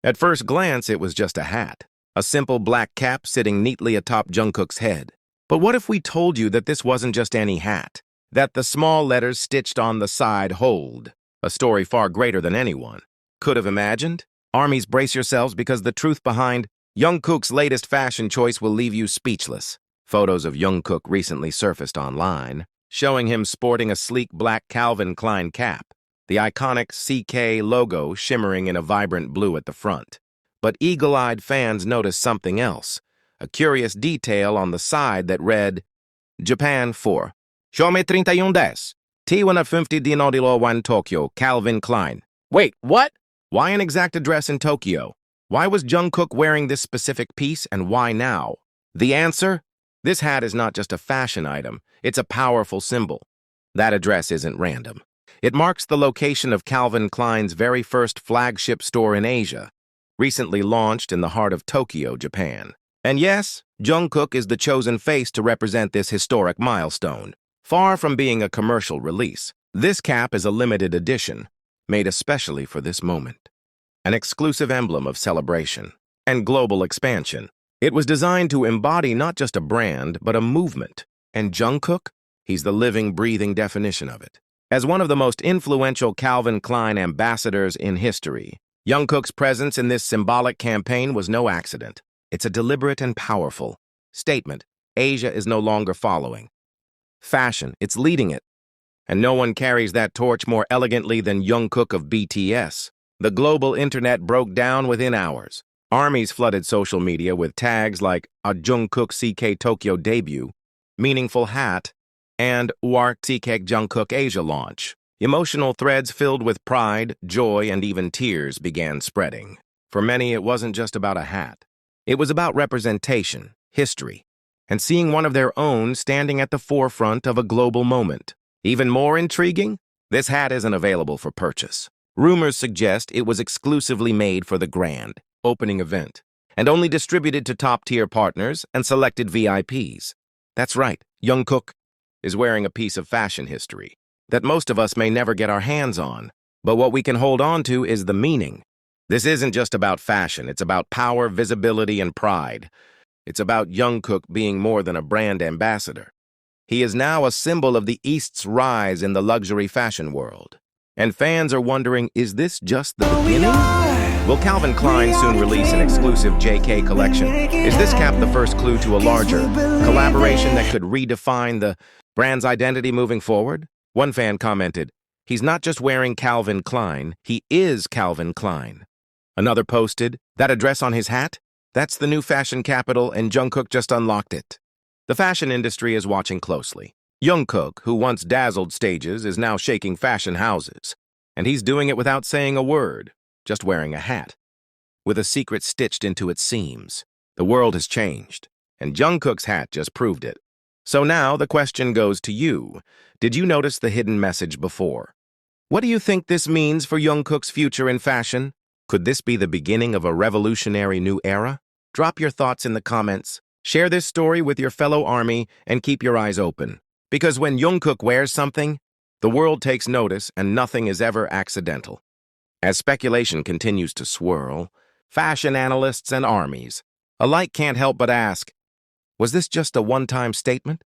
At first glance, it was just a hat, a simple black cap sitting neatly atop Jungkook's head. But what if we told you that this wasn't just any hat? That the small letters stitched on the side hold a story far greater than anyone could have imagined? Armies, brace yourselves, because the truth behind Jungkook's latest fashion choice will leave you speechless. Photos of Jungkook recently surfaced online, showing him sporting a sleek black Calvin Klein cap, the iconic CK logo shimmering in a vibrant blue at the front. But eagle-eyed fans noticed something else, a curious detail on the side that read, Japan 4. Shome 31 des. T150 dinodilo 1 Tokyo, Calvin Klein. Wait, what? Why an exact address in Tokyo? Why was Jungkook wearing this specific piece, and why now? The answer? This hat is not just a fashion item, it's a powerful symbol. That address isn't random. It marks the location of Calvin Klein's very first flagship store in Asia, recently launched in the heart of Tokyo, Japan. And yes, Jungkook is the chosen face to represent this historic milestone. Far from being a commercial release, this cap is a limited edition, made especially for this moment. An exclusive emblem of celebration and global expansion. It was designed to embody not just a brand, but a movement. And Jungkook? He's the living, breathing definition of it. As one of the most influential Calvin Klein ambassadors in history, Jungkook's presence in this symbolic campaign was no accident. It's a deliberate and powerful statement. Asia is no longer following fashion, it's leading it. And no one carries that torch more elegantly than Jungkook of BTS. The global internet broke down within hours. Armies flooded social media with tags like a Jungkook CK Tokyo debut, meaningful hat, and War CK Jungkook Asia launch. Emotional threads filled with pride, joy, and even tears began spreading. For many, it wasn't just about a hat. It was about representation, history, and seeing one of their own standing at the forefront of a global moment. Even more intriguing, this hat isn't available for purchase. Rumors suggest it was exclusively made for the grand opening event and only distributed to top-tier partners and selected VIPs. That's right, Jungkook is wearing a piece of fashion history that most of us may never get our hands on. But what we can hold on to is the meaning. This isn't just about fashion, it's about power, visibility, and pride. It's about Jungkook being more than a brand ambassador. He is now a symbol of the East's rise in the luxury fashion world. And fans are wondering, is this just the beginning? Will Calvin Klein soon release an exclusive JK collection? Is this cap the first clue to a larger collaboration that could redefine the brand's identity moving forward? One fan commented, "He's not just wearing Calvin Klein, he is Calvin Klein." Another posted, "That address on his hat? That's the new fashion capital, and Jungkook just unlocked it." The fashion industry is watching closely. Jungkook, who once dazzled stages, is now shaking fashion houses. And he's doing it without saying a word, just wearing a hat, with a secret stitched into its seams. The world has changed, and Jungkook's hat just proved it. So now the question goes to you. Did you notice the hidden message before? What do you think this means for Jungkook's future in fashion? Could this be the beginning of a revolutionary new era? Drop your thoughts in the comments. Share this story with your fellow army and keep your eyes open. Because when Jungkook wears something, the world takes notice and nothing is ever accidental. As speculation continues to swirl, fashion analysts and armies alike can't help but ask, was this just a one-time statement?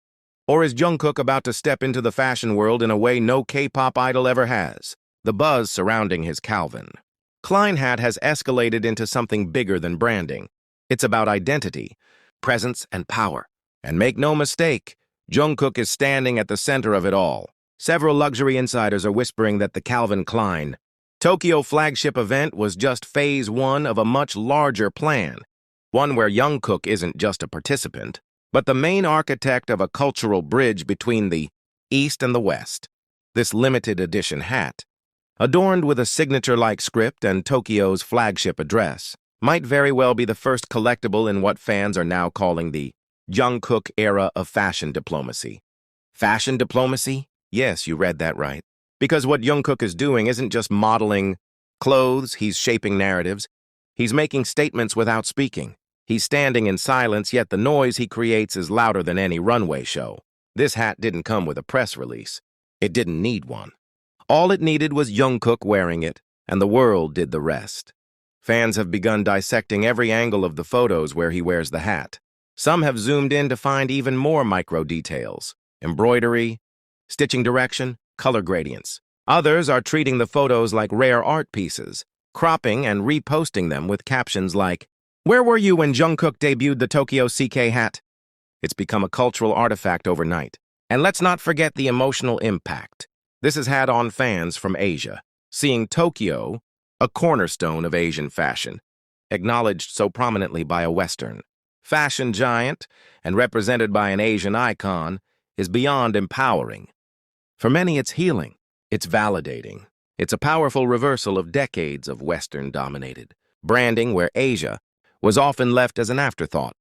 Or is Jungkook about to step into the fashion world in a way no K-pop idol ever has? The buzz surrounding his Calvin Klein hat has escalated into something bigger than branding. It's about identity, presence, and power. And make no mistake, Jungkook is standing at the center of it all. Several luxury insiders are whispering that the Calvin Klein Tokyo flagship event was just phase one of a much larger plan, one where Jungkook isn't just a participant, but the main architect of a cultural bridge between the East and the West. This limited edition hat, adorned with a signature-like script and Tokyo's flagship address, might very well be the first collectible in what fans are now calling the Jungkook era of fashion diplomacy. Fashion diplomacy? Yes, you read that right. Because what Jungkook is doing isn't just modeling clothes, he's shaping narratives. He's making statements without speaking. He's standing in silence, yet the noise he creates is louder than any runway show. This hat didn't come with a press release. It didn't need one. All it needed was Jungkook wearing it, and the world did the rest. Fans have begun dissecting every angle of the photos where he wears the hat. Some have zoomed in to find even more micro details: embroidery, stitching direction, color gradients. Others are treating the photos like rare art pieces, cropping and reposting them with captions like, "Where were you when Jungkook debuted the Tokyo CK hat?" It's become a cultural artifact overnight. And let's not forget the emotional impact this has had on fans from Asia, seeing Tokyo, a cornerstone of Asian fashion, acknowledged so prominently by a Western fashion giant and represented by an Asian icon, is beyond empowering. For many, it's healing. It's validating. It's a powerful reversal of decades of Western-dominated branding where Asia was often left as an afterthought.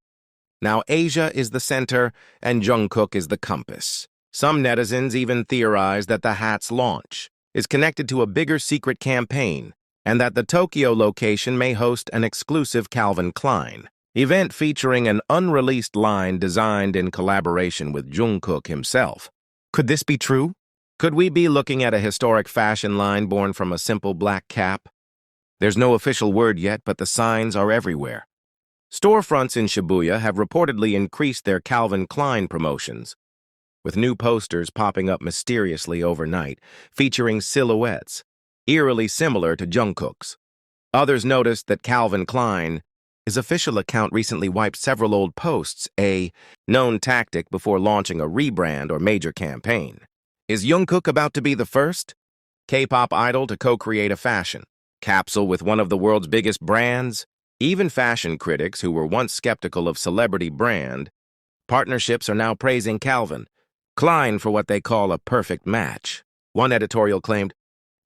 Now Asia is the center and Jungkook is the compass. Some netizens even theorize that the hat's launch is connected to a bigger secret campaign and that the Tokyo location may host an exclusive Calvin Klein event featuring an unreleased line designed in collaboration with Jungkook himself. Could this be true? Could we be looking at a historic fashion line born from a simple black cap? There's no official word yet, but the signs are everywhere. Storefronts in Shibuya have reportedly increased their Calvin Klein promotions, with new posters popping up mysteriously overnight, featuring silhouettes eerily similar to Jungkook's. Others noticed that Calvin Klein, his official account recently wiped several old posts, a known tactic before launching a rebrand or major campaign. Is Jungkook about to be the first K-pop idol to co-create a fashion capsule with one of the world's biggest brands? Even fashion critics who were once skeptical of celebrity brand partnerships are now praising Calvin Klein for what they call a perfect match. One editorial claimed,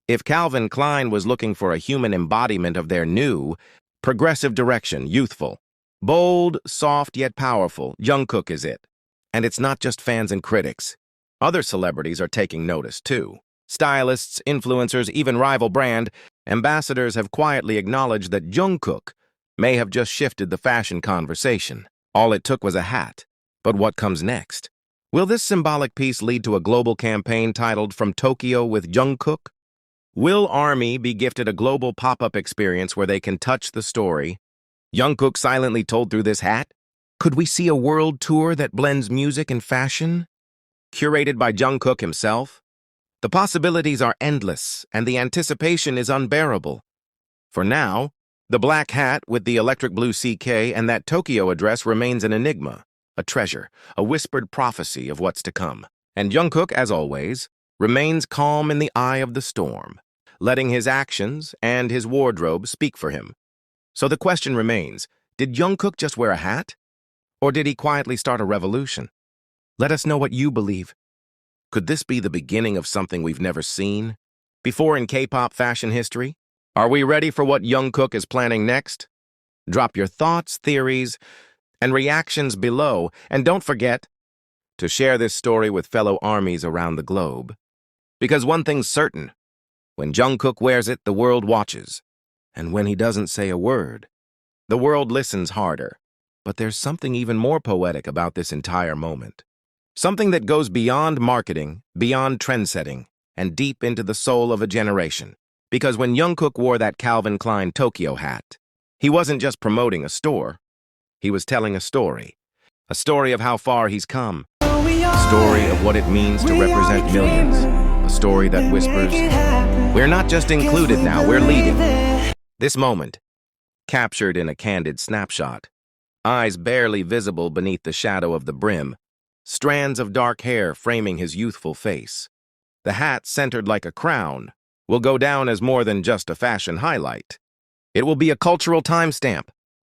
if Calvin Klein was looking for a human embodiment of their new, progressive direction, youthful, bold, soft yet powerful, Jungkook is it. And it's not just fans and critics. Other celebrities are taking notice, too. Stylists, influencers, even rival brand ambassadors have quietly acknowledged that Jungkook may have just shifted the fashion conversation. All it took was a hat. But what comes next? Will this symbolic piece lead to a global campaign titled From Tokyo with Jungkook? Will ARMY be gifted a global pop-up experience where they can touch the story Jungkook silently told through this hat? Could we see a world tour that blends music and fashion, curated by Jungkook himself? The possibilities are endless, and the anticipation is unbearable. For now, the black hat with the electric blue CK and that Tokyo address remains an enigma, a treasure, a whispered prophecy of what's to come. And Jungkook, as always, remains calm in the eye of the storm, letting his actions and his wardrobe speak for him. So the question remains, did Jungkook just wear a hat? Or did he quietly start a revolution? Let us know what you believe. Could this be the beginning of something we've never seen before in K-pop fashion history? Are we ready for what Jungkook is planning next? Drop your thoughts, theories, and reactions below, and don't forget to share this story with fellow armies around the globe. Because one thing's certain, when Jungkook wears it, the world watches. And when he doesn't say a word, the world listens harder. But there's something even more poetic about this entire moment. Something that goes beyond marketing, beyond trendsetting, and deep into the soul of a generation. Because when Jungkook wore that Calvin Klein Tokyo hat, he wasn't just promoting a store. He was telling a story of how far he's come, a story of what it means to represent millions, a story that whispers, we're not just included now, we're leading. This moment, captured in a candid snapshot, eyes barely visible beneath the shadow of the brim, strands of dark hair framing his youthful face. The hat centered like a crown will go down as more than just a fashion highlight. It will be a cultural timestamp,